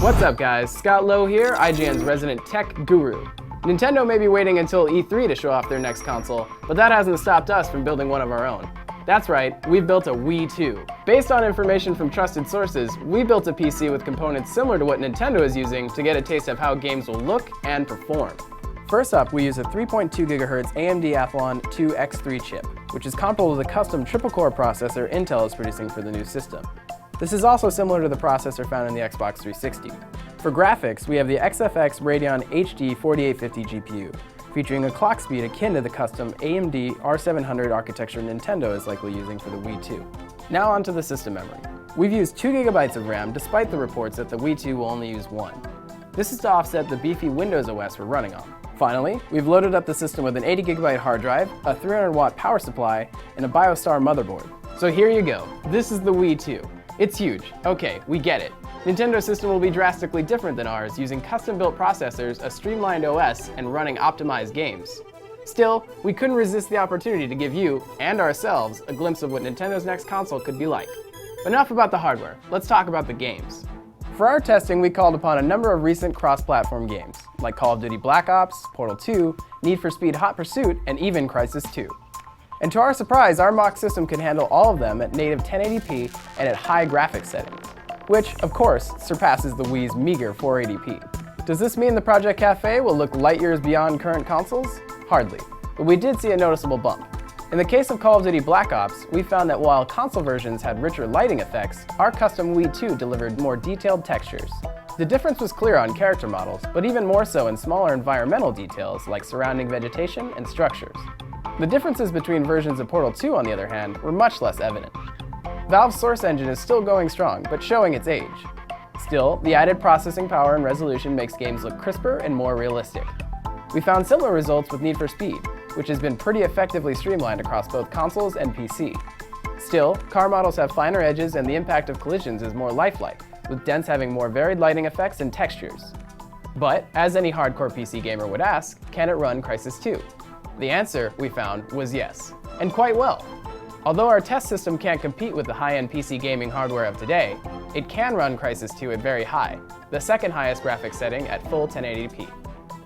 What's up guys, Scott Lowe here, IGN's resident tech guru. Nintendo may be waiting until E3 to show off their next console, but that hasn't stopped us from building one of our own. That's right, we've built a Wii 2. Based on information from trusted sources, we built a PC with components similar to what Nintendo is using to get a taste of how games will look and perform. First up, we use a 3.2 GHz AMD Athlon 2X3 chip, which is comparable to the custom triple-core processor Intel is producing for the new system. This is also similar to the processor found in the Xbox 360. For graphics, we have the XFX Radeon HD 4850 GPU, featuring a clock speed akin to the custom AMD R700 architecture Nintendo is likely using for the Wii 2. Now onto the system memory. We've used 2 GB of RAM despite the reports that the Wii 2 will only use 1. This is to offset the beefy Windows OS we're running on. Finally, we've loaded up the system with an 80 GB hard drive, a 300 watt power supply, and a BioStar motherboard. So here you go, this is the Wii 2. It's huge, okay, we get it. Nintendo's system will be drastically different than ours, using custom-built processors, a streamlined OS, and running optimized games. Still, we couldn't resist the opportunity to give you, and ourselves, a glimpse of what Nintendo's next console could be like. Enough about the hardware, let's talk about the games. For our testing, we called upon a number of recent cross-platform games, like Call of Duty Black Ops, Portal 2, Need for Speed Hot Pursuit, and even Crysis 2. And to our surprise, our mock system could handle all of them at native 1080p and at high graphics settings, which, of course, surpasses the Wii's meager 480p. Does this mean the Project Cafe will look light years beyond current consoles? Hardly, but we did see a noticeable bump. In the case of Call of Duty Black Ops, we found that while console versions had richer lighting effects, our custom Wii 2 delivered more detailed textures. The difference was clear on character models, but even more so in smaller environmental details like surrounding vegetation and structures. The differences between versions of Portal 2, on the other hand, were much less evident. Valve's Source engine is still going strong, but showing its age. Still, the added processing power and resolution makes games look crisper and more realistic. We found similar results with Need for Speed, which has been pretty effectively streamlined across both consoles and PC. Still, car models have finer edges and the impact of collisions is more lifelike, with dents having more varied lighting effects and textures. But, as any hardcore PC gamer would ask, can it run Crysis 2? The answer, we found, was yes, and quite well. Although our test system can't compete with the high-end PC gaming hardware of today, it can run Crysis 2 at very high, the second highest graphics setting at full 1080p.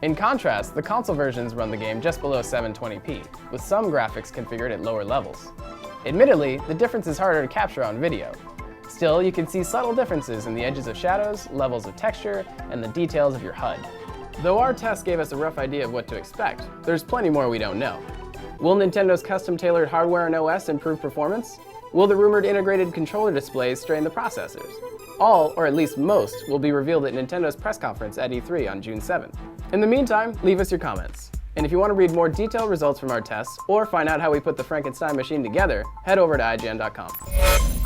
In contrast, the console versions run the game just below 720p, with some graphics configured at lower levels. Admittedly, the difference is harder to capture on video. Still, you can see subtle differences in the edges of shadows, levels of texture, and the details of your HUD. Though our test gave us a rough idea of what to expect, there's plenty more we don't know. Will Nintendo's custom-tailored hardware and OS improve performance? Will the rumored integrated controller displays strain the processors? All, or at least most, will be revealed at Nintendo's press conference at E3 on June 7th. In the meantime, leave us your comments. And if you want to read more detailed results from our tests, or find out how we put the Frankenstein machine together, head over to IGN.com.